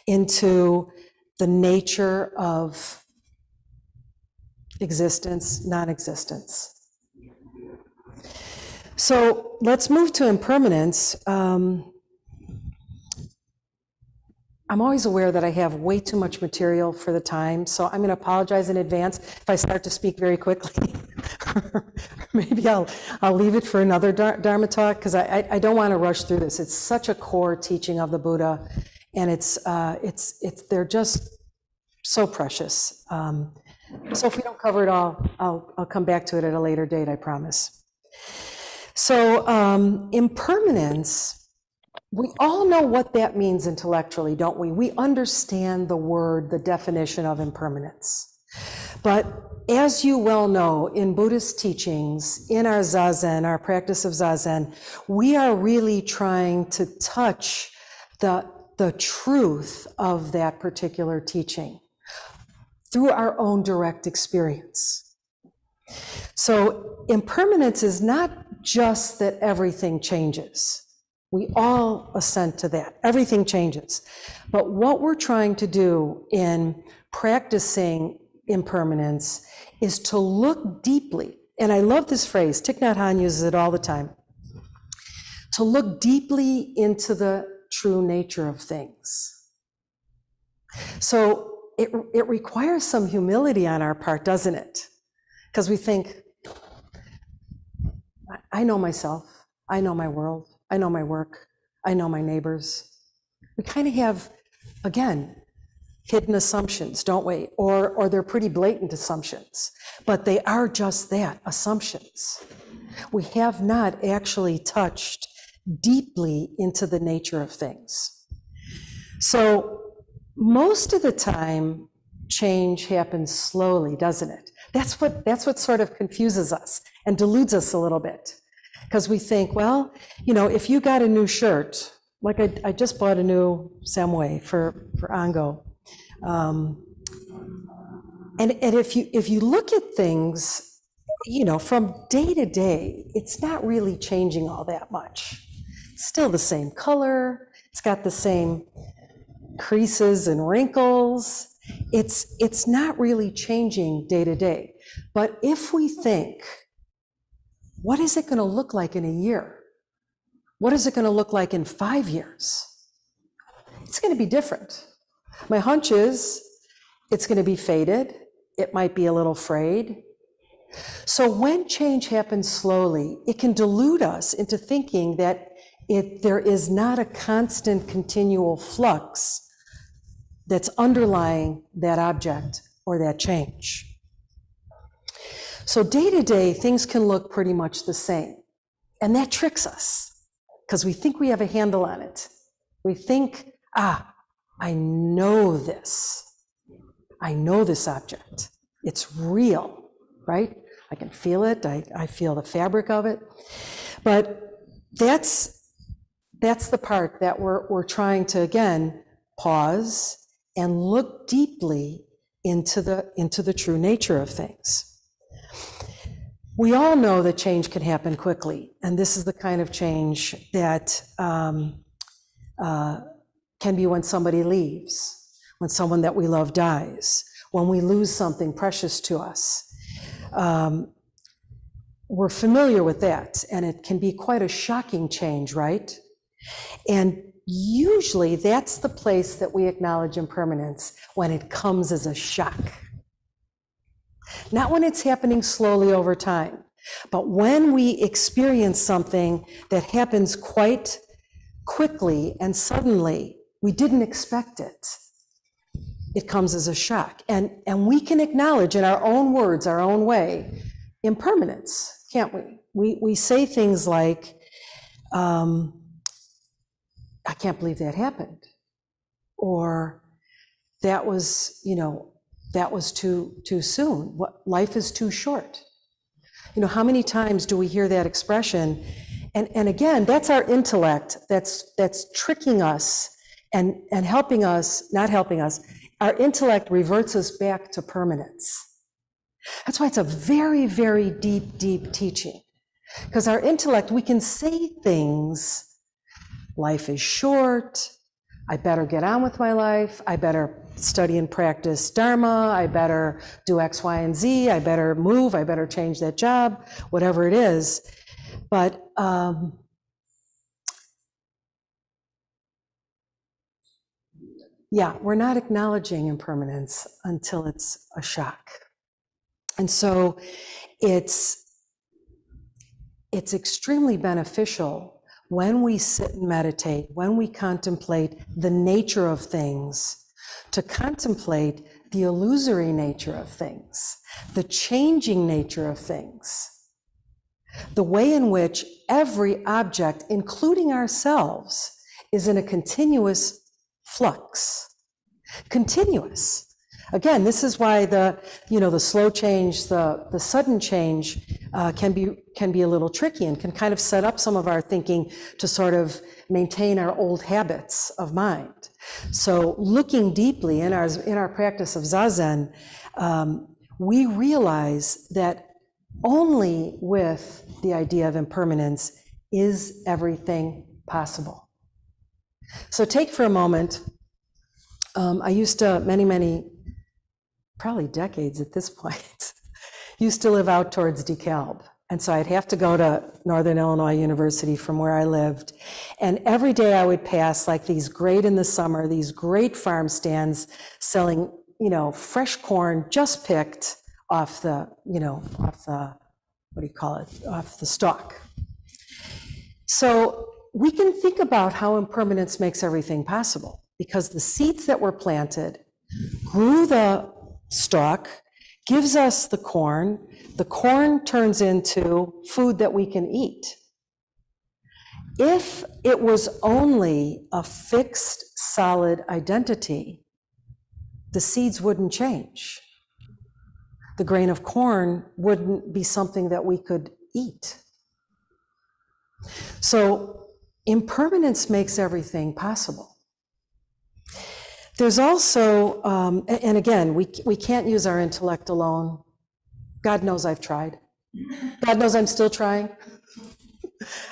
into the nature of existence, non-existence. So let's move to impermanence. I'm always aware that I have way too much material for the time, so I'm going to apologize in advance if I start to speak very quickly. Maybe I'll leave it for another Dharma talk, because I don't want to rush through this. It's such a core teaching of the Buddha, and they're just so precious. So if we don't cover it all, I'll come back to it at a later date, I promise. So impermanence. We all know what that means intellectually, don't we? We understand the word, the definition of impermanence. But as you well know, in Buddhist teachings, in our Zazen, our practice of Zazen, we are really trying to touch the truth of that particular teaching through our own direct experience. So impermanence is not just that everything changes. We all assent to that. Everything changes. But what we're trying to do in practicing impermanence is to look deeply, and I love this phrase, Thich Nhat Hanh uses it all the time, to look deeply into the true nature of things. So it requires some humility on our part, doesn't it? Because we think, I know myself, I know my world, I know my work, I know my neighbors. We kind of have, again, hidden assumptions, don't we? Or they're pretty blatant assumptions, but they are just that, assumptions. We have not actually touched deeply into the nature of things. So most of the time, change happens slowly, doesn't it? That's what sort of confuses us and deludes us a little bit. Because we think, well, you know, if you got a new shirt, like I just bought a new Samway for Ango, and if you look at things, you know, from day to day, it's not really changing all that much. It's still the same color. It's got the same creases and wrinkles. It's not really changing day to day. But if we think, what is it going to look like in a year? What is it going to look like in 5 years? It's going to be different. My hunch is it's going to be faded. It might be a little frayed. So when change happens slowly, it can delude us into thinking that there is not a constant continual flux that's underlying that object or that change. So day to day, things can look pretty much the same. And that tricks us because we think we have a handle on it. We think, I know this. I know this object. It's real, right? I can feel it. I feel the fabric of it. But that's the part that we're trying to, again, pause and look deeply into the true nature of things. We all know that change can happen quickly, and this is the kind of change that can be when somebody leaves, when someone that we love dies, when we lose something precious to us. We're familiar with that, and it can be quite a shocking change, right? And usually that's the place that we acknowledge impermanence, when it comes as a shock. Not when it's happening slowly over time, but when we experience something that happens quite quickly and suddenly, we didn't expect it. It comes as a shock. And we can acknowledge in our own words, our own way, impermanence, can't we? We say things like, I can't believe that happened. Or that was, that was too soon. Life is too short. How many times do we hear that expression? And again, that's our intellect that's tricking us and helping us, not helping us. Our intellect reverts us back to permanence. That's why it's a very, very deep, deep teaching. Because our intellect, we can say things, life is short, I better get on with my life. I better study and practice Dharma. I better do X, Y, and Z. I better move. I better change that job, whatever it is. But yeah, we're not acknowledging impermanence until it's a shock. And so it's extremely beneficial when we sit and meditate, when we contemplate the nature of things, to contemplate the illusory nature of things, the changing nature of things, the way in which every object, including ourselves, is in a continuous flux. Continuous. Again, this is why the slow change, the sudden change can be a little tricky and can kind of set up some of our thinking to sort of maintain our old habits of mind. So looking deeply in our practice of Zazen, we realize that only with the idea of impermanence is everything possible. So take for a moment, I used to, many, probably decades at this point, used to live out towards DeKalb. And so I'd have to go to Northern Illinois University from where I lived. And every day I would pass like these great in the summer, these great farm stands selling, fresh corn just picked off the stalk. So we can think about how impermanence makes everything possible, because the seeds that were planted grew the stalk, gives us the corn turns into food that we can eat. If it was only a fixed, solid identity, the seeds wouldn't change. The grain of corn wouldn't be something that we could eat. So impermanence makes everything possible. There's also, and again, we can't use our intellect alone. God knows I've tried. God knows I'm still trying.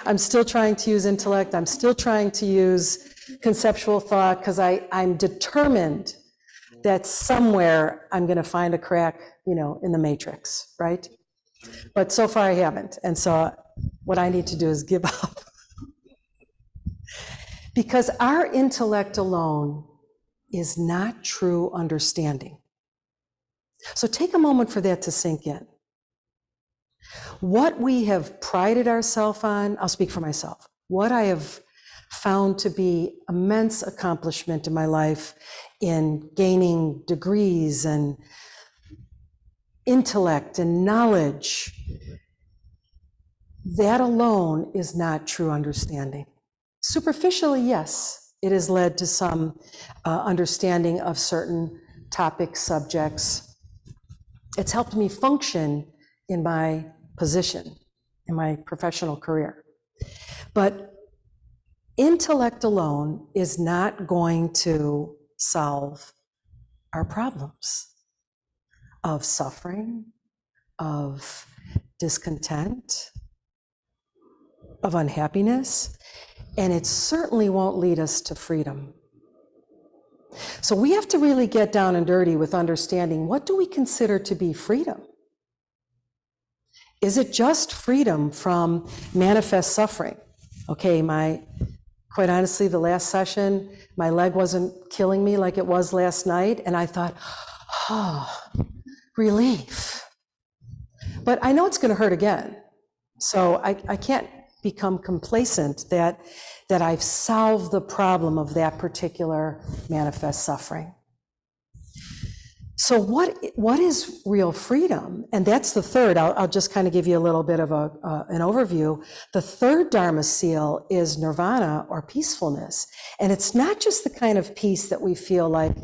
I'm still trying to use intellect. I'm still trying to use conceptual thought, because I'm determined that somewhere I'm going to find a crack, in the matrix, right? But so far I haven't. And so what I need to do is give up. Because our intellect alone is not true understanding. So take a moment for that to sink in. What we have prided ourselves on, I'll speak for myself, what I have found to be immense accomplishment in my life in gaining degrees and intellect and knowledge, that alone is not true understanding. Superficially, yes, it has led to some understanding of certain topics, subjects. It's helped me function in my position, in my professional career. But intellect alone is not going to solve our problems of suffering, of discontent, of unhappiness, and it certainly won't lead us to freedom. So we have to really get down and dirty with understanding, what do we consider to be freedom? Is it just freedom from manifest suffering? Okay, quite honestly, the last session, my leg wasn't killing me like it was last night, and I thought, relief. But I know it's going to hurt again. So I can't become complacent that I've solved the problem of that particular manifest suffering. So what is real freedom? And that's the third. I'll just kind of give you a little bit of an overview. The third Dharma seal is Nirvana, or peacefulness. And it's not just the kind of peace that we feel like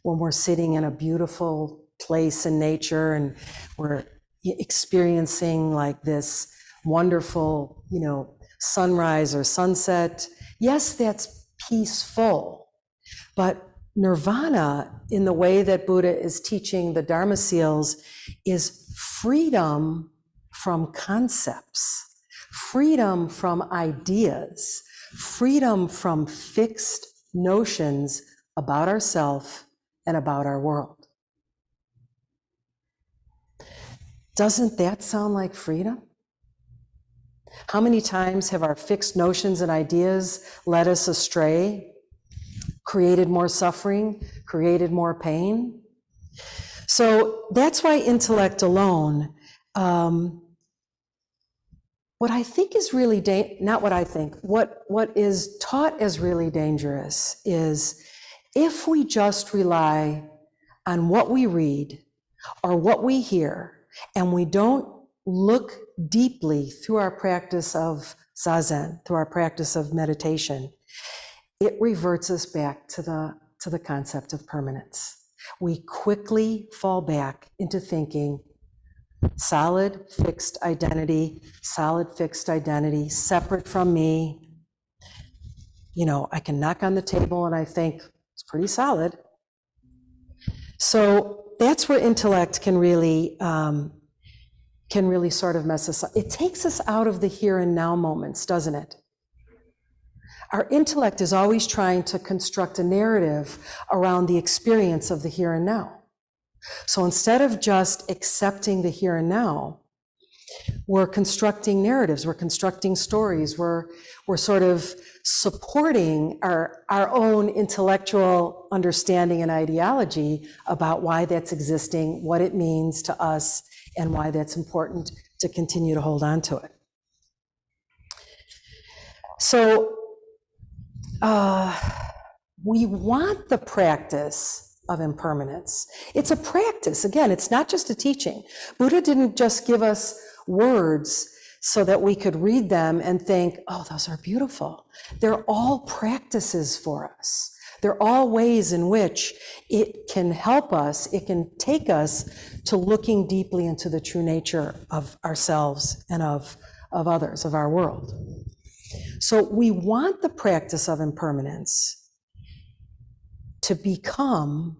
when we're sitting in a beautiful place in nature and we're experiencing like this wonderful, sunrise or sunset. Yes, that's peaceful, but Nirvana, in the way that Buddha is teaching the Dharma seals, is freedom from concepts, freedom from ideas, freedom from fixed notions about ourselves and about our world. Doesn't that sound like freedom? How many times have our fixed notions and ideas led us astray, created more suffering, created more pain? So that's why intellect alone, what I think is really, not what I think, what is taught as really dangerous is if we just rely on what we read or what we hear, and we don't look deeply through our practice of zazen, through our practice of meditation, it reverts us back to the concept of permanence. We quickly fall back into thinking solid, fixed identity, separate from me. You know, I can knock on the table and I think it's pretty solid. So that's where intellect can really sort of mess us up. It takes us out of the here and now moments, doesn't it? Our intellect is always trying to construct a narrative around the experience of the here and now. So instead of just accepting the here and now, we're constructing narratives, we're constructing stories, we're sort of supporting our own intellectual understanding and ideology about why that's existing, what it means to us, and why that's important to continue to hold on to it. So we want the practice of impermanence. It's a practice. Again, it's not just a teaching. Buddha didn't just give us words so that we could read them and think, oh, those are beautiful. They're all practices for us. They're all ways in which it can help us, it can take us to looking deeply into the true nature of ourselves and of others, of our world. So we want the practice of impermanence to become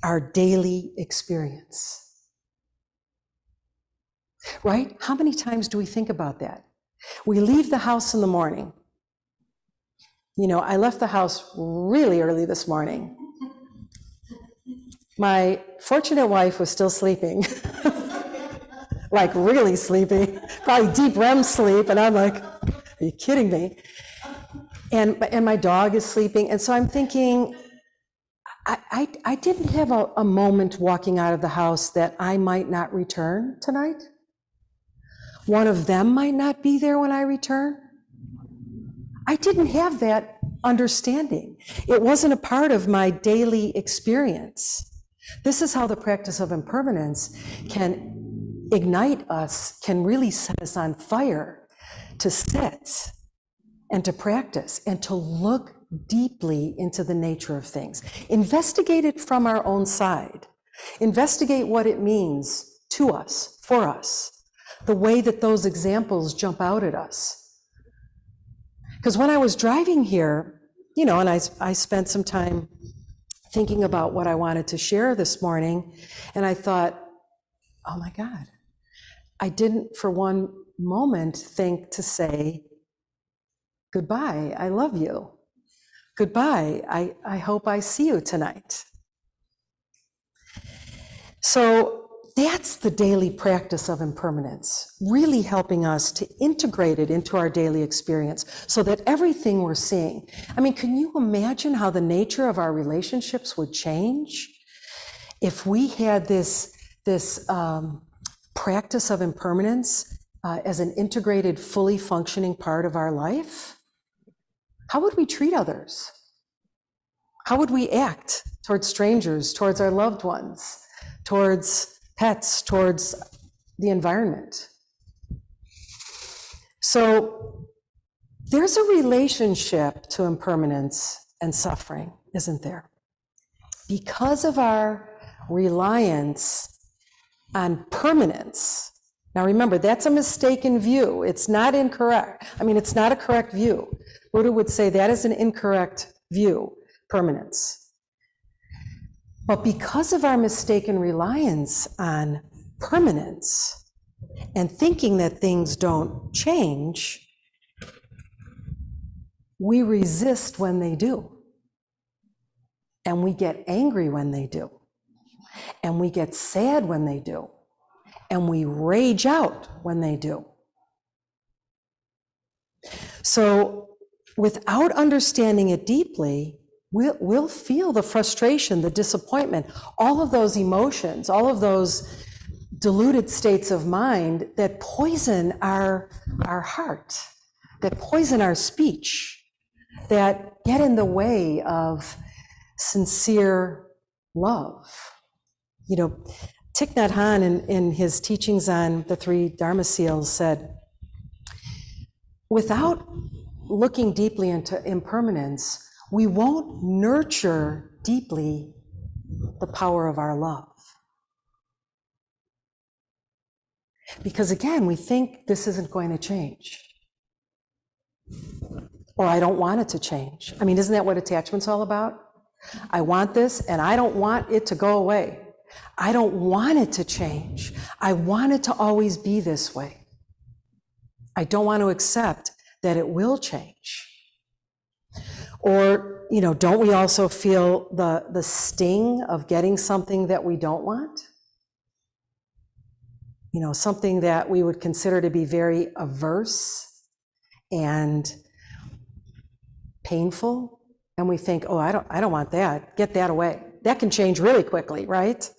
our daily experience. Right? How many times do we think about that? We leave the house in the morning. You know, I left the house really early this morning. My fortunate wife was still sleeping, like really sleeping, probably deep REM sleep, and I'm like, are you kidding me? And my dog is sleeping, and so I'm thinking, I didn't have a moment walking out of the house that I might not return tonight. One of them might not be there when I return. I didn't have that understanding. It wasn't a part of my daily experience. This is how the practice of impermanence can ignite us, can really set us on fire to sit and to practice and to look deeply into the nature of things. Investigate it from our own side. Investigate what it means to us, for us, the way that those examples jump out at us. Because when I was driving here, you know, and I spent some time thinking about what I wanted to share this morning, and I thought, oh my God, I didn't for one moment think to say, goodbye, I love you. Goodbye, I hope I see you tonight. So that's the daily practice of impermanence, really helping us to integrate it into our daily experience so that everything we're seeing, I mean, can you imagine how the nature of our relationships would change if we had this practice of impermanence as an integrated, fully functioning part of our life? How would we treat others? How would we act towards strangers, towards our loved ones, towards pets, towards the environment? So there's a relationship to impermanence and suffering, isn't there? Because of our reliance on permanence. Now remember, that's a mistaken view. It's not incorrect. I mean, it's not a correct view. Buddha would say that is an incorrect view, permanence. But because of our mistaken reliance on permanence and thinking that things don't change, we resist when they do. and we get angry when they do, and we get sad when they do, and we rage out when they do. So without understanding it deeply, we'll feel the frustration, the disappointment, all of those emotions, all of those diluted states of mind that poison our heart, that poison our speech, that get in the way of sincere love. You know, Thich Nhat Hanh in his teachings on the 3 Dharma seals said, without looking deeply into impermanence, we won't nurture deeply the power of our love. Because again, we think this isn't going to change. Or I don't want it to change. I mean, isn't that what attachment's all about? I want this and I don't want it to go away. I don't want it to change. I want it to always be this way. I don't want to accept that it will change. Or, you know, don't we also feel the sting of getting something that we don't want? You know, something that we would consider to be very averse and painful, and we think, oh, I don't want that. Get that away. That can change really quickly, right?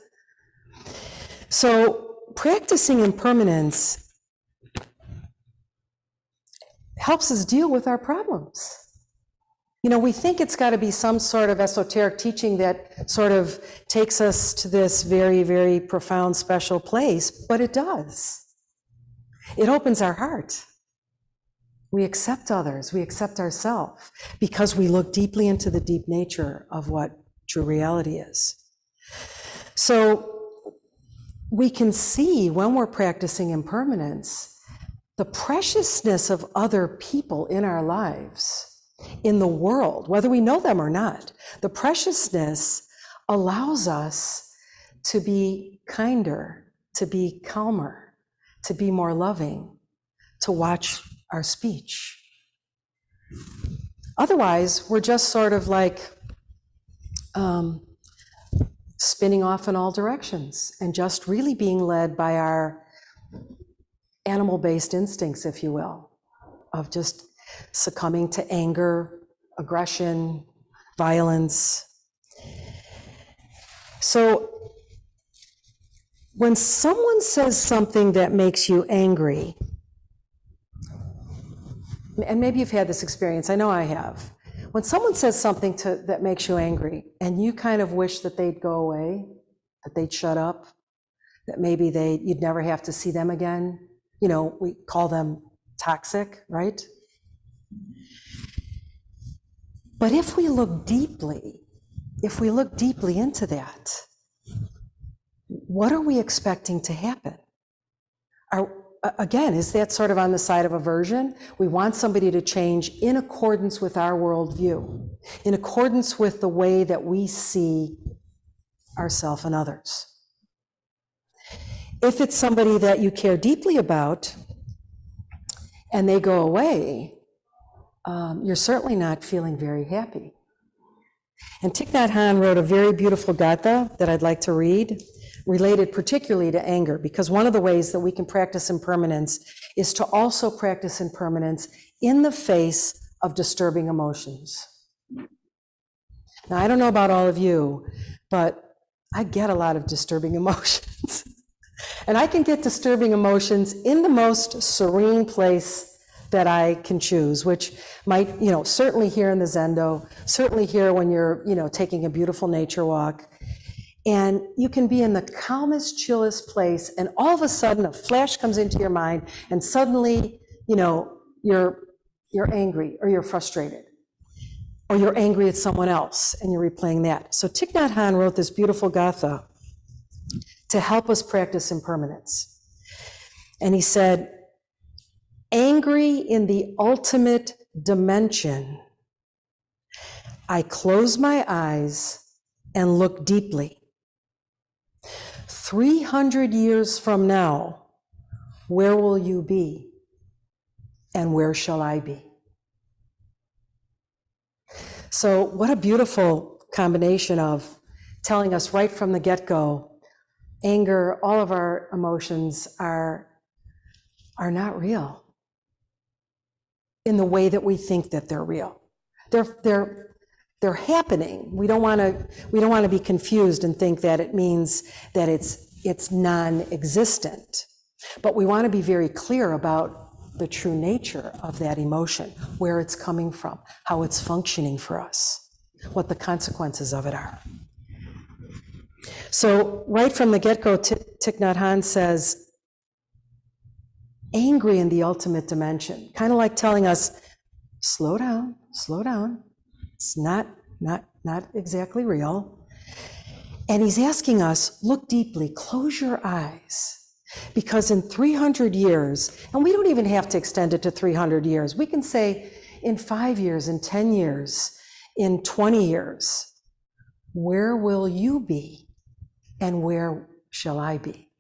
So practicing impermanence helps us deal with our problems. You know, we think it's got to be some sort of esoteric teaching that sort of takes us to this very, very profound, special place, but it does. It opens our heart. We accept others, we accept ourselves, because we look deeply into the deep nature of what true reality is. So we can see when we're practicing impermanence, the preciousness of other people in our lives, in the world, whether we know them or not. The preciousness allows us to be kinder, to be calmer, to be more loving, to watch our speech. Otherwise, we're just sort of like spinning off in all directions and just really being led by our animal-based instincts, if you will, of just succumbing to anger, aggression, violence. So when someone says something that makes you angry, and maybe you've had this experience, I know I have. When someone says something that makes you angry, and you kind of wish that they'd go away, that they'd shut up, that maybe you'd never have to see them again. You know, we call them toxic, right? But if we look deeply into that, what are we expecting to happen? Again, is that sort of on the side of aversion? We want somebody to change in accordance with our worldview, in accordance with the way that we see ourselves and others. If it's somebody that you care deeply about and they go away, you're certainly not feeling very happy. And Thich Nhat Hanh wrote a very beautiful gatha that I'd like to read, related particularly to anger, because one of the ways that we can practice impermanence is to also practice impermanence in the face of disturbing emotions. Now, I don't know about all of you, but I get a lot of disturbing emotions. And I can get disturbing emotions in the most serene place that I can choose, which might, certainly here in the Zendo, certainly here when you're, taking a beautiful nature walk. And you can be in the calmest, chillest place, and all of a sudden a flash comes into your mind, and suddenly, you're angry, or you're frustrated, or you're angry at someone else, and you're replaying that. So Thich Nhat Hanh wrote this beautiful gatha to help us practice impermanence. And he said, angry in the ultimate dimension, I close my eyes and look deeply. 300 years from now, where will you be? And where shall I be? So what a beautiful combination of telling us right from the get-go, anger, all of our emotions are not real in the way that we think that they're real. They're happening. We don't want to be confused and think that it means that it's non-existent. But we want to be very clear about the true nature of that emotion, where it's coming from, how it's functioning for us, what the consequences of it are. So right from the get-go, Thich Nhat Hanh says, angry in the ultimate dimension, kind of like telling us, slow down, slow down. It's not exactly real. And he's asking us, look deeply, close your eyes. Because in 300 years, and we don't even have to extend it to 300 years, we can say in 5 years, in 10 years, in 20 years, where will you be and where shall I be?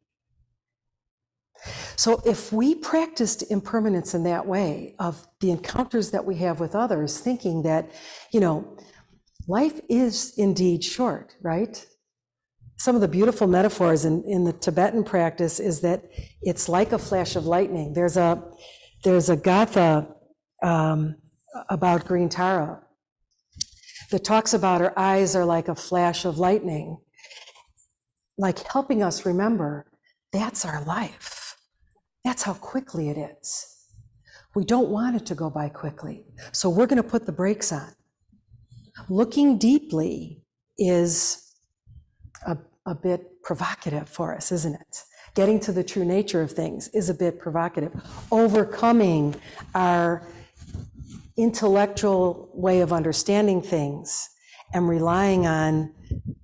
So if we practiced impermanence in that way, of the encounters that we have with others, thinking that, life is indeed short, right? Some of the beautiful metaphors in the Tibetan practice is that it's like a flash of lightning. There's a gatha about Green Tara that talks about her eyes are like a flash of lightning, like helping us remember that's our life. That's how quickly it is. We don't want it to go by quickly, so we're going to put the brakes on. Looking deeply is a bit provocative for us, isn't it? Getting to the true nature of things is a bit provocative. Overcoming our intellectual way of understanding things and relying on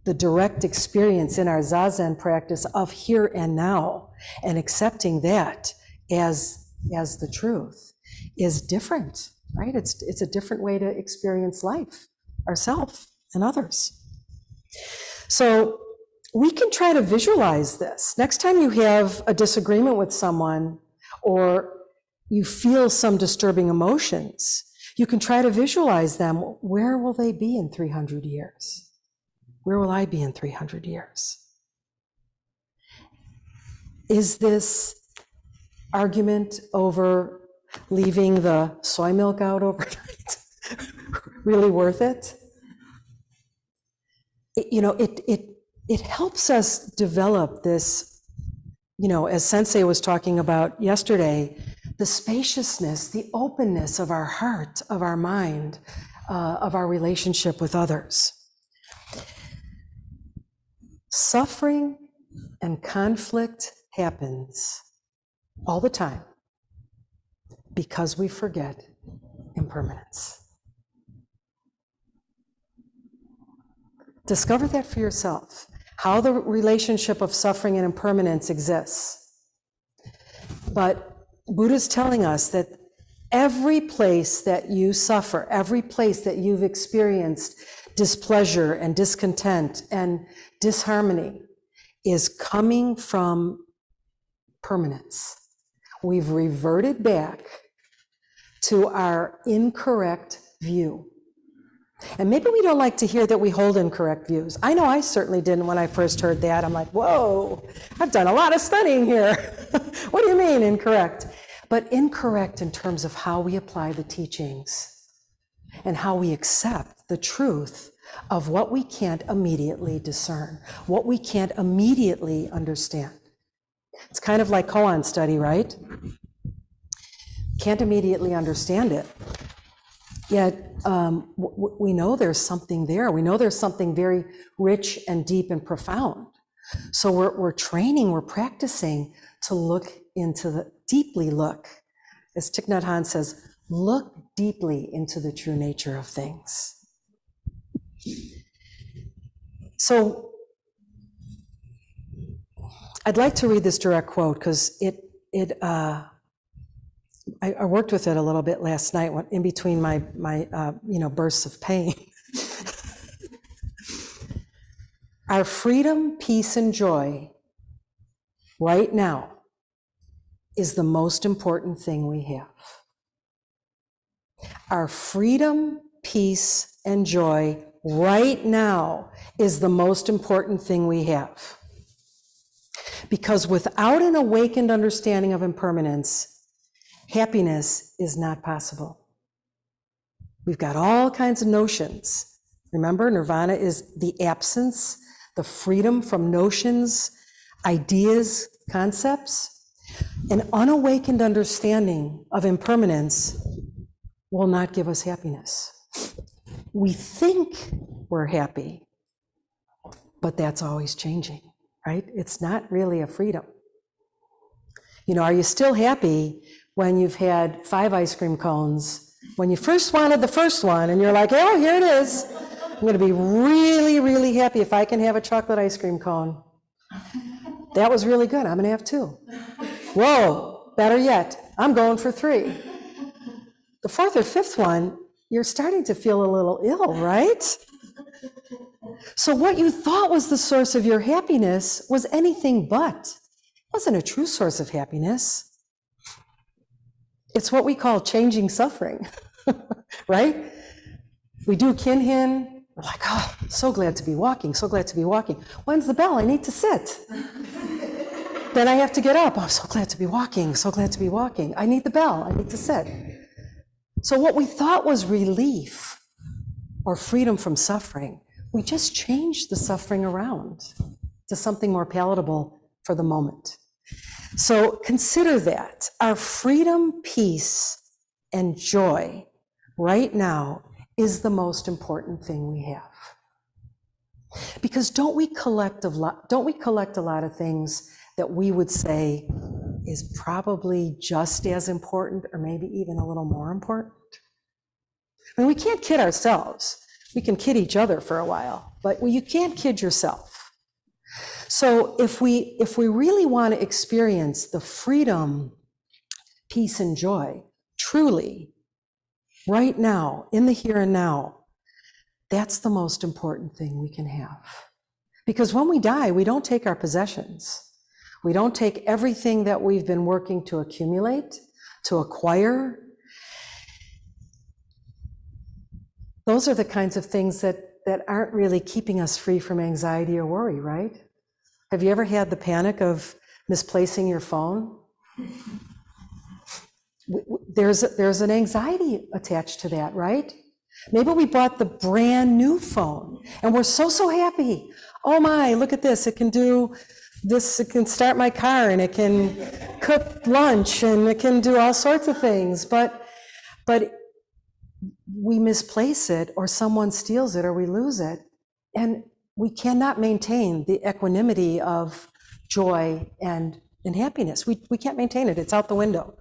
the direct experience in our Zazen practice of here and now, and accepting that as the truth is different, right? It's a different way to experience life, ourselves and others. So we can try to visualize this. Next time you have a disagreement with someone or you feel some disturbing emotions, you can try to visualize them. Where will they be in 300 years? Where will I be in 300 years? Is this argument over leaving the soy milk out overnight really worth it? It helps us develop this, as Sensei was talking about yesterday, the spaciousness, the openness of our heart, of our mind, of our relationship with others. Suffering and conflict happens all the time because we forget impermanence. Discover that for yourself, how the relationship of suffering and impermanence exists. But Buddha's telling us that every place that you suffer, every place that you've experienced displeasure and discontent and disharmony is coming from permanence. We've reverted back to our incorrect view. And maybe we don't like to hear that we hold incorrect views. I know I certainly didn't when I first heard that. I'm like, whoa, I've done a lot of studying here. What do you mean incorrect? But incorrect in terms of how we apply the teachings and how we accept the truth of what we can't immediately discern, what we can't immediately understand. It's kind of like koan study, right? Can't immediately understand it. Yet we know there's something there. We know there's something very rich and deep and profound. So we're training, we're practicing to look into deeply look. As Thich Nhat Hanh says, look deeply into the true nature of things. So I'd like to read this direct quote because I worked with it a little bit last night in between my bursts of pain. Our freedom, peace, and joy right now is the most important thing we have. Our freedom, peace, and joy right now is the most important thing we have. Because without an awakened understanding of impermanence, happiness is not possible. We've got all kinds of notions. Remember, Nirvana is the absence, the freedom from notions, ideas, concepts. An unawakened understanding of impermanence will not give us happiness. We think we're happy, but that's always changing, right? It's not really a freedom. You know, are you still happy when you've had 5 ice cream cones, when you first wanted the first one, and you're like, oh, here it is. I'm gonna be really, really happy if I can have a chocolate ice cream cone. That was really good, I'm gonna have 2. Whoa, better yet, I'm going for 3. The 4th or 5th one, you're starting to feel a little ill, right? So what you thought was the source of your happiness was anything but. It wasn't a true source of happiness. It's what we call changing suffering, right? We do kinhin, we're like, oh, so glad to be walking, so glad to be walking. When's the bell? I need to sit. Then I have to get up. I'm so glad to be walking, so glad to be walking. I need the bell, I need to sit. So what we thought was relief or freedom from suffering, we just changed the suffering around to something more palatable for the moment. So consider that. Our freedom, peace, and joy right now is the most important thing we have. Because don't we collect a lot of things that we would say is probably just as important or maybe even a little more important? I mean, we can't kid ourselves. We can kid each other for a while, but you can't kid yourself. So if we really want to experience the freedom, peace, and joy truly right now, in the here and now, that's the most important thing we can have. Because when we die, we don't take our possessions. We don't take everything that we've been working to accumulate, to acquire. Those are the kinds of things that aren't really keeping us free from anxiety or worry, right? Have you ever had the panic of misplacing your phone? There's an anxiety attached to that, right? Maybe we bought the brand new phone and we're so happy. Oh my, look at this, it can do this, it can start my car and it can cook lunch and it can do all sorts of things, but we misplace it or someone steals it or we lose it, and we cannot maintain the equanimity of joy and happiness. We can't maintain it, it's out the window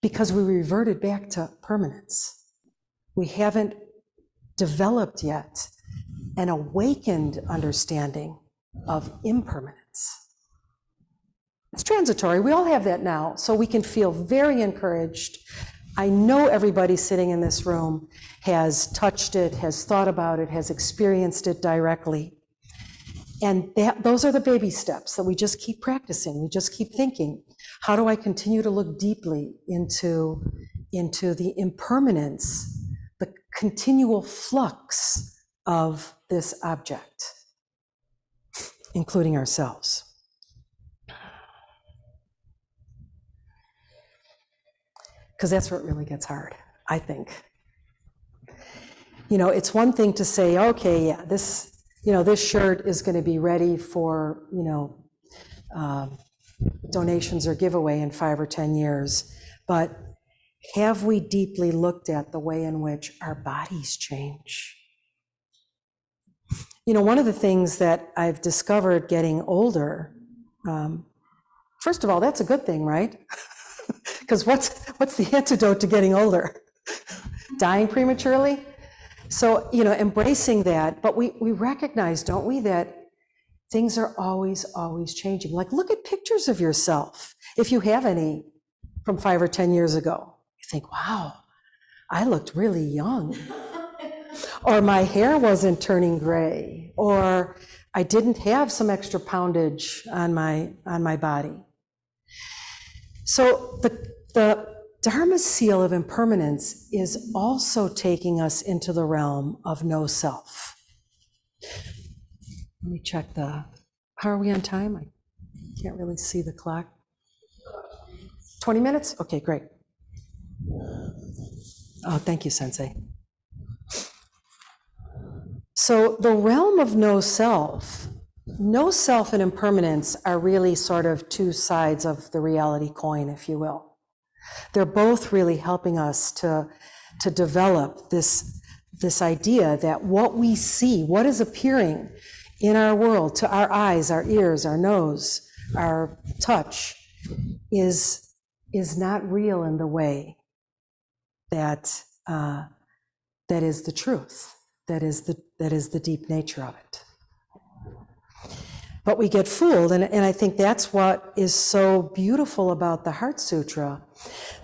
because we reverted back to permanence. We haven't developed yet an awakened understanding of impermanence. It's transitory, we all have that now, so we can feel very encouraged. I know everybody sitting in this room has touched it, has thought about it, has experienced it directly. And those are the baby steps that we just keep practicing. We just keep thinking, how do I continue to look deeply into the impermanence, the continual flux of this object, including ourselves. Because that's where it really gets hard, I think. You know, it's one thing to say, okay, yeah, this shirt is going to be ready for, donations or giveaway in 5 or 10 years. But have we deeply looked at the way in which our bodies change? You know, one of the things that I've discovered getting older, first of all, that's a good thing, right? Because what's the antidote to getting older? Dying prematurely? So, embracing that, but we recognize, don't we, that things are always changing. Like, look at pictures of yourself, if you have any, from 5 or 10 years ago. You think, wow, I looked really young. Or my hair wasn't turning gray, or I didn't have some extra poundage on my body. So the Dharma seal of impermanence is also taking us into the realm of no self. Let me check how are we on time? I can't really see the clock. 20 minutes? Okay, great. Oh, thank you, Sensei. So the realm of no self and impermanence are really sort of two sides of the reality coin, if you will. They're both really helping us to develop this idea that what we see, what is appearing in our world to our eyes, our ears, our nose, our touch, is not real in the way that is the truth, that is the deep nature of it. But we get fooled, and I think that's what is so beautiful about the Heart Sutra.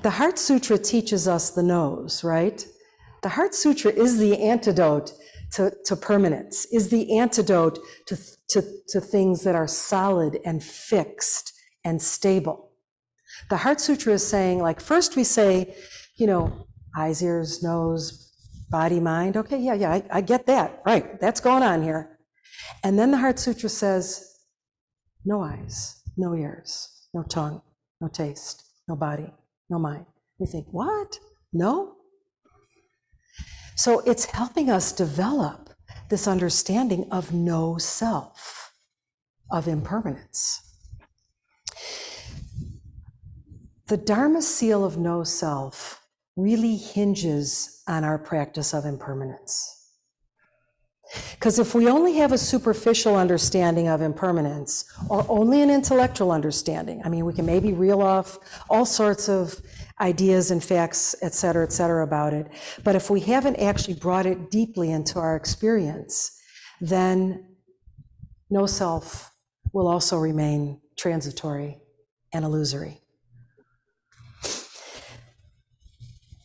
The Heart Sutra teaches us the nose, right? The Heart Sutra is the antidote to permanence, is the antidote to things that are solid and fixed and stable. The Heart Sutra is saying, like, first we say, eyes, ears, nose, body, mind. Okay, yeah, I get that. Right, that's going on here. And then the Heart Sutra says, no eyes, no ears, no tongue, no taste, no body, no mind. We think, what? No? So it's helping us develop this understanding of no self, of impermanence. The Dharma seal of no self really hinges on our practice of impermanence. Because if we only have a superficial understanding of impermanence, or only an intellectual understanding, I mean, we can maybe reel off all sorts of ideas and facts, et cetera, about it. But if we haven't actually brought it deeply into our experience, then no self will also remain transitory and illusory.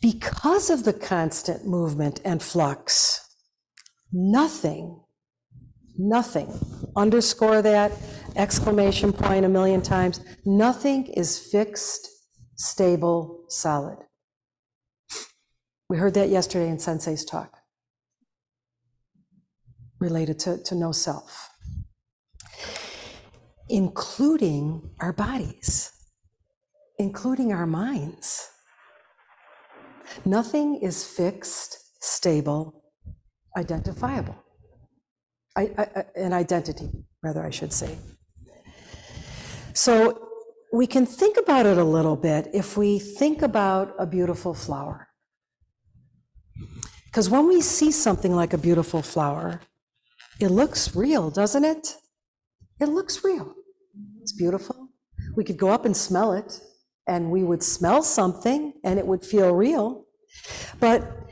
Because of the constant movement and flux, nothing, underscore that, exclamation point a million times, nothing is fixed, stable, solid. We heard that yesterday in Sensei's talk, related to no self, including our bodies, including our minds. Nothing is fixed, stable, identifiable. An identity, rather, I should say. So we can think about it a little bit if we think about a beautiful flower. Because when we see something like a beautiful flower, it looks real, doesn't it? It looks real. It's beautiful. We could go up and smell it, and we would smell something, and it would feel real. But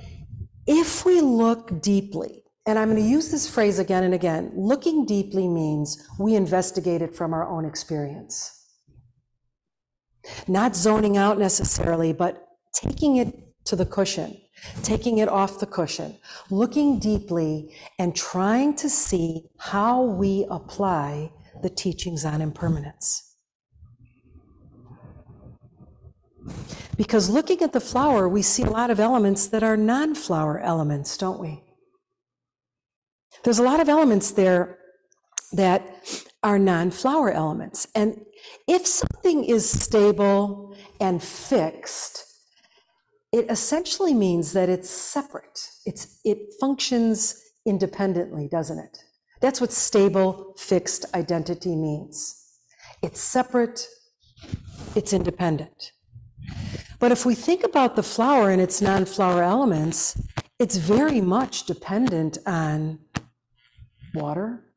if we look deeply, and I'm going to use this phrase again and again, looking deeply means we investigate it from our own experience. Not zoning out necessarily, but taking it to the cushion, taking it off the cushion, looking deeply and trying to see how we apply the teachings on impermanence. Because looking at the flower, we see a lot of elements that are non-flower elements, don't we? There's a lot of elements there that are non-flower elements. And if something is stable and fixed, it essentially means that it's separate. It functions independently, doesn't it? That's what stable, fixed identity means. It's separate, it's independent. But if we think about the flower and its non-flower elements, it's very much dependent on water,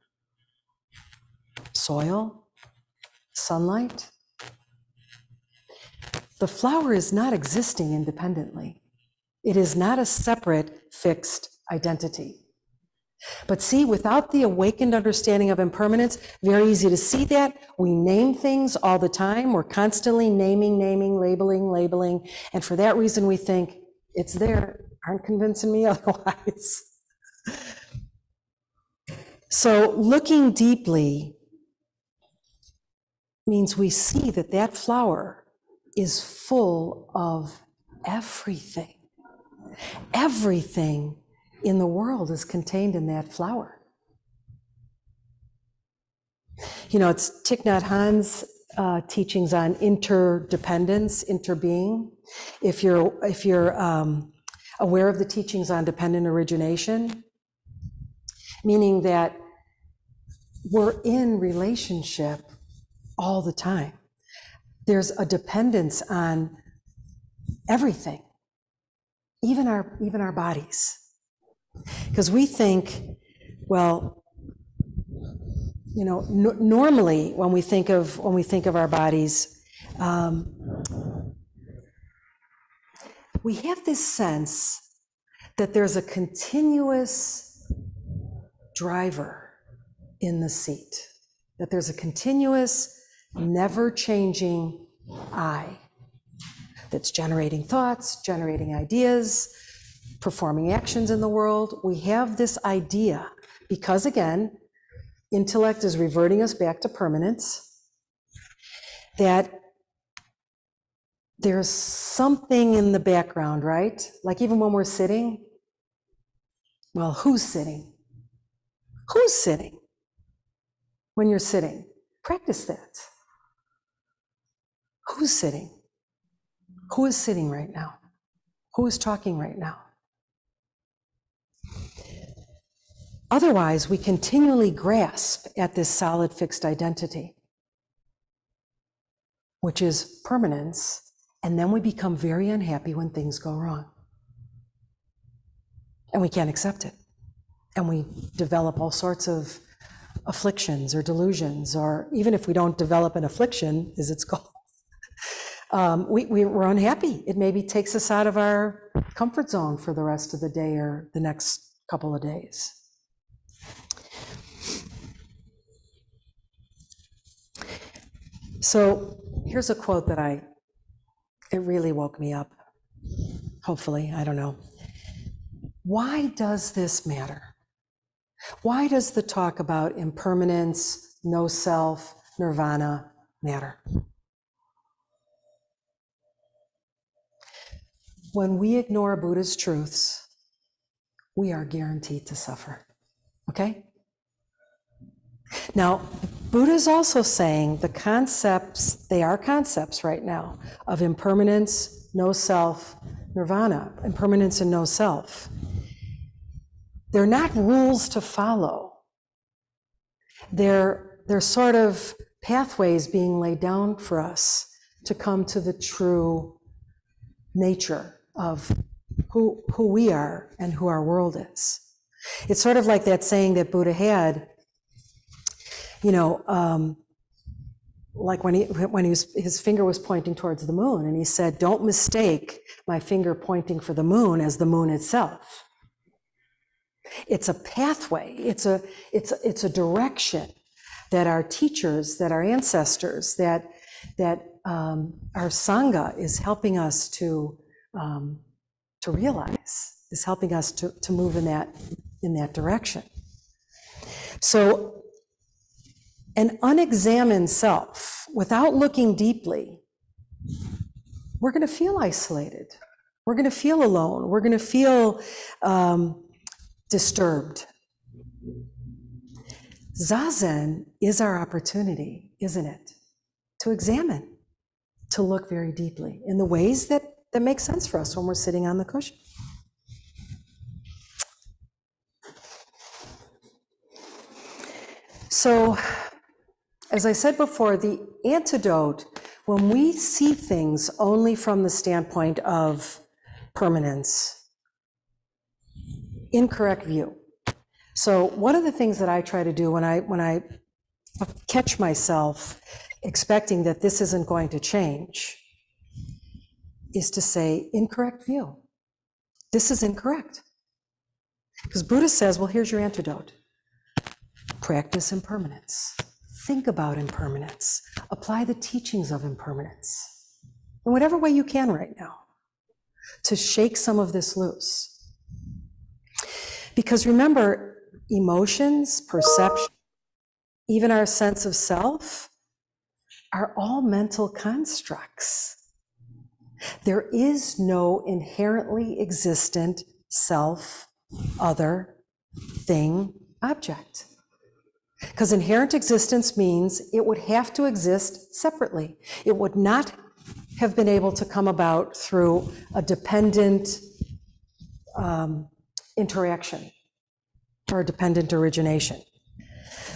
soil, sunlight. The flower is not existing independently. It is not a separate, fixed identity. But see, without the awakened understanding of impermanence, very easy to see that. We name things all the time. We're constantly naming, labeling. And for that reason, we think it's there. Aren't convincing me otherwise. So looking deeply means we see that that flower is full of everything. Everything in the world is contained in that flower. You know, it's Thich Nhat Hanh's teachings on interdependence, interbeing. If you're aware of the teachings on dependent origination, meaning that we're in relationship all the time. There's a dependence on everything, even our bodies. Because we think, well, you know, normally when we think of our bodies, we have this sense that there's a continuous driver in the seat, that there's a continuous, never-changing I that's generating thoughts, generating ideas, performing actions in the world. We have this idea because, again, intellect is reverting us back to permanence, that there's something in the background, right? Like even when we're sitting, well, who's sitting? Who's sitting? When you're sitting, practice that. Who's sitting? Who is sitting right now? Who is talking right now? Otherwise, we continually grasp at this solid fixed identity, which is permanence, and then we become very unhappy when things go wrong. And we can't accept it. And we develop all sorts of afflictions or delusions, or even if we don't develop an affliction, as it's called, we're unhappy. It maybe takes us out of our comfort zone for the rest of the day or the next couple of days. So here's a quote that it really woke me up. Hopefully, I don't know. Why does this matter? Why does the talk about impermanence, no self, nirvana matter? When we ignore Buddha's truths, we are guaranteed to suffer, okay? Now, Buddha is also saying the concepts, they are concepts right now, of impermanence, no self, nirvana, impermanence and no self. They're not rules to follow. They're sort of pathways being laid down for us to come to the true nature of who we are and who our world is. It's sort of like that saying that Buddha had, you know, like when his finger was pointing towards the moon, and he said, "Don't mistake my finger pointing for the moon as the moon itself." It's a pathway. It's a direction that our teachers, that our ancestors, that our sangha is helping us to realize, is helping us to move in that direction. So, an unexamined self, without looking deeply, we're going to feel isolated. We're going to feel alone. We're going to feel disturbed. Zazen is our opportunity, isn't it? To examine, to look very deeply in the ways that make sense for us when we're sitting on the cushion. So, as I said before, the antidote, when we see things only from the standpoint of permanence, incorrect view. So one of the things that I try to do when I catch myself expecting that this isn't going to change is to say, incorrect view. This is incorrect. Because Buddha says, well, here's your antidote. Practice impermanence. Think about impermanence. Apply the teachings of impermanence in whatever way you can right now to shake some of this loose. Because remember, emotions, perception, even our sense of self are all mental constructs. There is no inherently existent self, other, thing, object. Because inherent existence means it would have to exist separately. It would not have been able to come about through a dependent interaction or a dependent origination.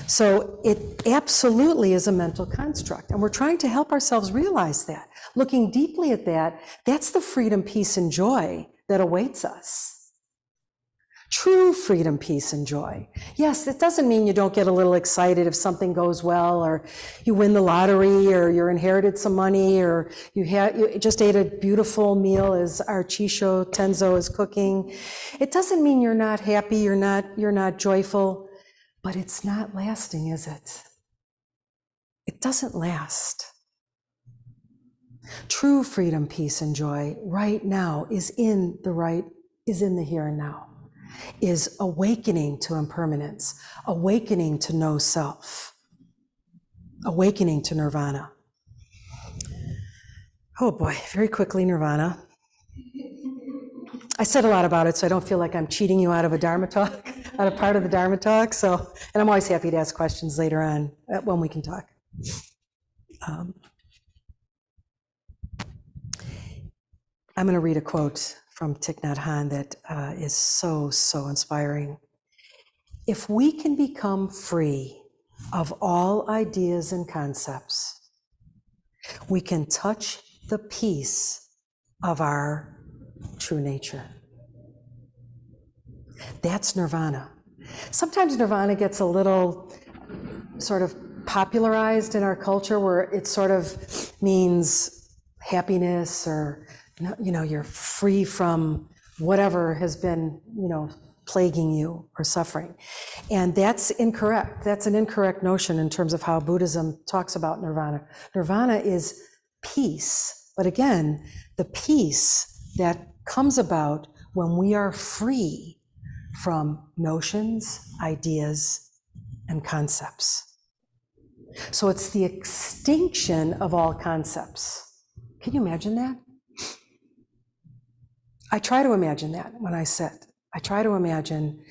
So it absolutely is a mental construct, and we're trying to help ourselves realize that. Looking deeply at that, that's the freedom, peace, and joy that awaits us. True freedom, peace, and joy. Yes, it doesn't mean you don't get a little excited if something goes well, or you win the lottery, or you inherited some money, or you just ate a beautiful meal as our Chisho Tenzo is cooking. It doesn't mean you're not happy, you're not joyful, but it's not lasting, is it? It doesn't last. True freedom, peace, and joy right now is in the here and now. Is awakening to impermanence, awakening to no self, awakening to nirvana. Oh boy, very quickly, nirvana. I said a lot about it, so I don't feel like I'm cheating you out of a Dharma talk, out of part of the Dharma talk. So, and I'm always happy to ask questions later on when we can talk. I'm going to read a quote from Thich Nhat Hanh that is so inspiring. If we can become free of all ideas and concepts, we can touch the peace of our true nature. That's nirvana. Sometimes nirvana gets a little sort of popularized in our culture, where it sort of means happiness, or you're free from whatever has been, plaguing you or suffering. And that's incorrect. That's an incorrect notion in terms of how Buddhism talks about nirvana. Nirvana is peace, but again, the peace that comes about when we are free from notions, ideas, and concepts. So it's the extinction of all concepts. Can you imagine that? I try to imagine that when I sit. I try to imagine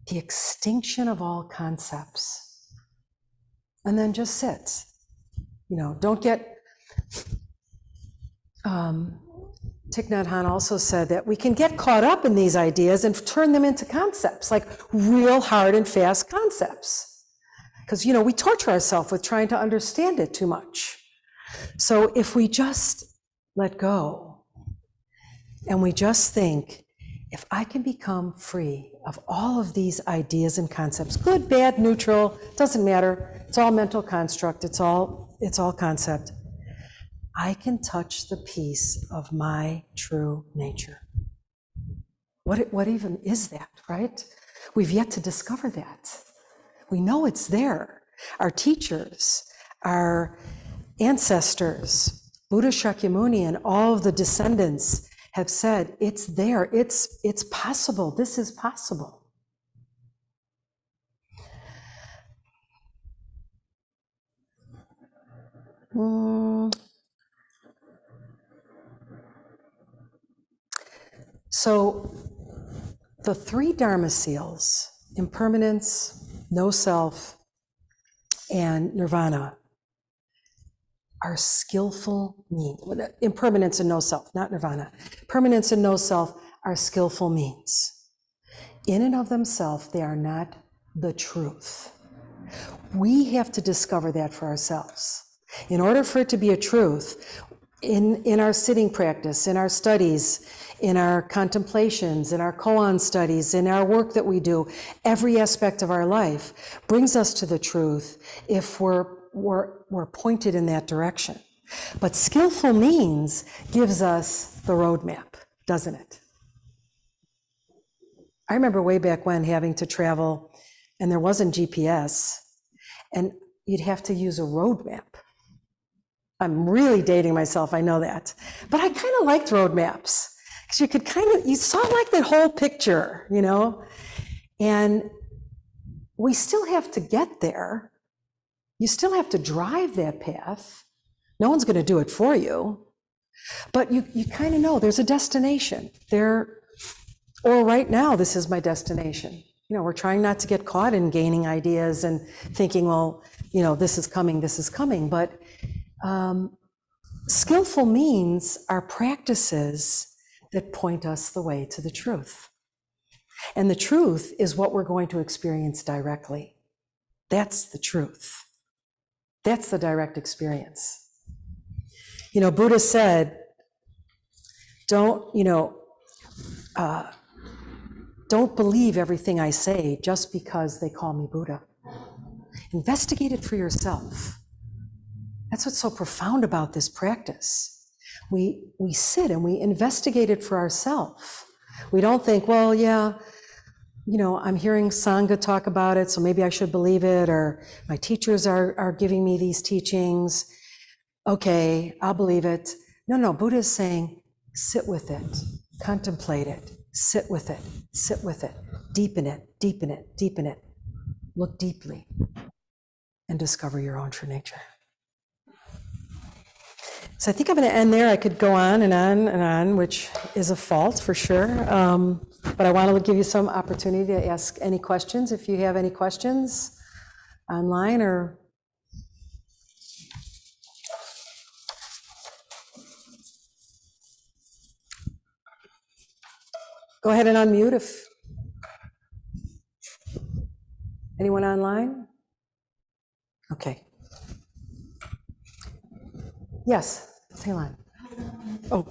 the extinction of all concepts, and then just sit. Don't get. Thich Nhat Hanh also said that we can get caught up in these ideas and turn them into concepts, like real hard and fast concepts. Because, we torture ourselves with trying to understand it too much. So if we just let go and we just think, if I can become free of all of these ideas and concepts, good, bad, neutral, doesn't matter. It's all mental construct. It's all concept. I can touch the peace of my true nature. What even is that, right? We've yet to discover that. We know it's there. Our teachers, our ancestors, Buddha Shakyamuni and all of the descendants have said, it's there, it's possible, this is possible. So the three Dharma seals, impermanence, no self, and nirvana, are skillful means. Impermanence and no self, not nirvana. Permanence and no self are skillful means. In and of themselves, they are not the truth. We have to discover that for ourselves. In order for it to be a truth, in our sitting practice, in our studies, in our contemplations, in our koan studies, in our work that we do, every aspect of our life brings us to the truth if we're pointed in that direction. But skillful means gives us the roadmap, doesn't it? I remember way back when having to travel, and there wasn't GPS, and you'd have to use a roadmap. I'm really dating myself, I know that. But I kind of liked road maps, because you saw like that whole picture, And we still have to get there. You still have to drive that path. No one's going to do it for you. But you kind of know there's a destination there, or right now, this is my destination. we're trying not to get caught in gaining ideas and thinking, well, this is coming. But skillful means are practices that point us the way to the truth. And the truth is what we're going to experience directly. That's the truth. That's the direct experience. Buddha said, don't believe everything I say just because they call me Buddha. Investigate it for yourself. That's what's so profound about this practice. We sit and we investigate it for ourselves. We don't think, well, yeah, I'm hearing Sangha talk about it, so maybe I should believe it, or my teachers are giving me these teachings. Okay, I'll believe it. No, Buddha is saying, sit with it, contemplate it, sit with it, deepen it, look deeply, and discover your own true nature. So I think I'm going to end there. I could go on and on and on, which is a fault for sure. But I want to give you some opportunity to ask any questions. If you have any questions online or... Go ahead and unmute if... Anyone online? Okay. Yes, Ceylon. Oh.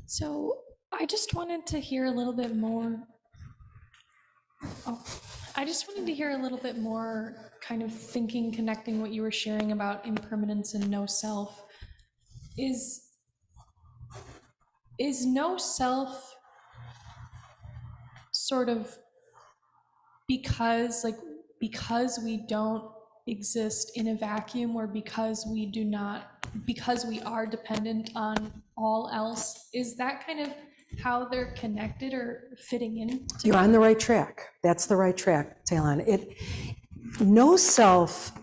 So I just wanted to hear a little bit more. Kind of thinking, connecting what you were sharing about impermanence and no self. Is no self sort of because we don't exist in a vacuum, or because we are dependent on all else? Is that kind of how they're connected or fitting in? You're on the right track. That's the right track, Talon. No self,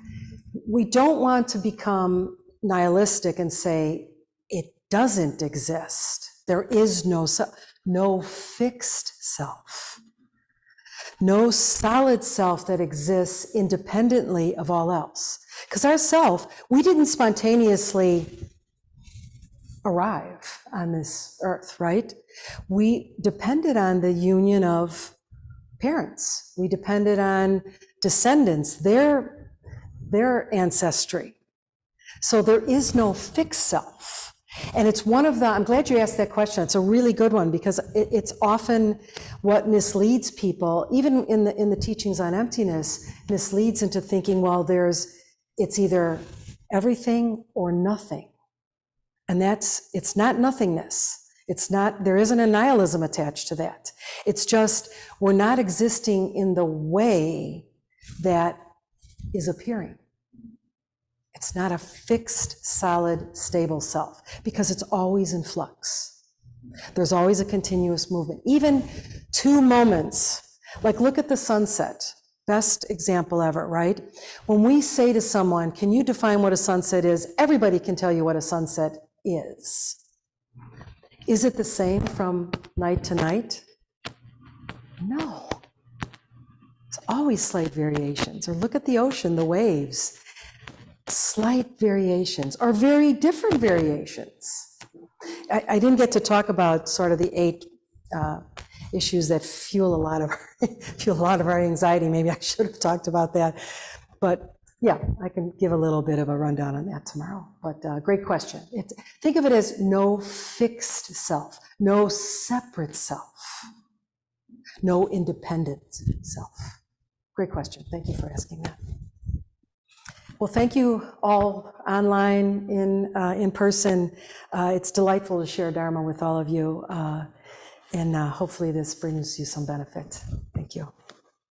we don't want to become nihilistic and say it doesn't exist. There is no self, no fixed self, no solid self that exists independently of all else. Because our self, we didn't spontaneously arrive on this earth, right? We depended on the union of parents. We depended on descendants, their ancestry. So there is no fixed self. And it's one of the, I'm glad you asked that question. It's a really good one, because it's often what misleads people, even in the teachings on emptiness, misleads into thinking, well, it's either everything or nothing. And it's not nothingness. There isn't a nihilism attached to that. It's just, we're not existing in the way that is appearing. It's not a fixed, solid, stable self, because it's always in flux. There's always a continuous movement. Even 2 moments, like look at the sunset, best example ever, right? When we say to someone, can you define what a sunset is? Everybody can tell you what a sunset is. Is it the same from night to night? No. It's always slight variations. Or look at the ocean, the waves. Slight variations, or very different variations. I didn't get to talk about sort of the 8 issues that fuel a lot of our anxiety. Maybe I should have talked about that. But yeah, I can give a little bit of a rundown on that tomorrow. But great question. Think of it as no fixed self, no separate self, no independent self. Great question. Thank you for asking that. Well, thank you all online, in person. It's delightful to share Dharma with all of you. And hopefully this brings you some benefit. Thank you.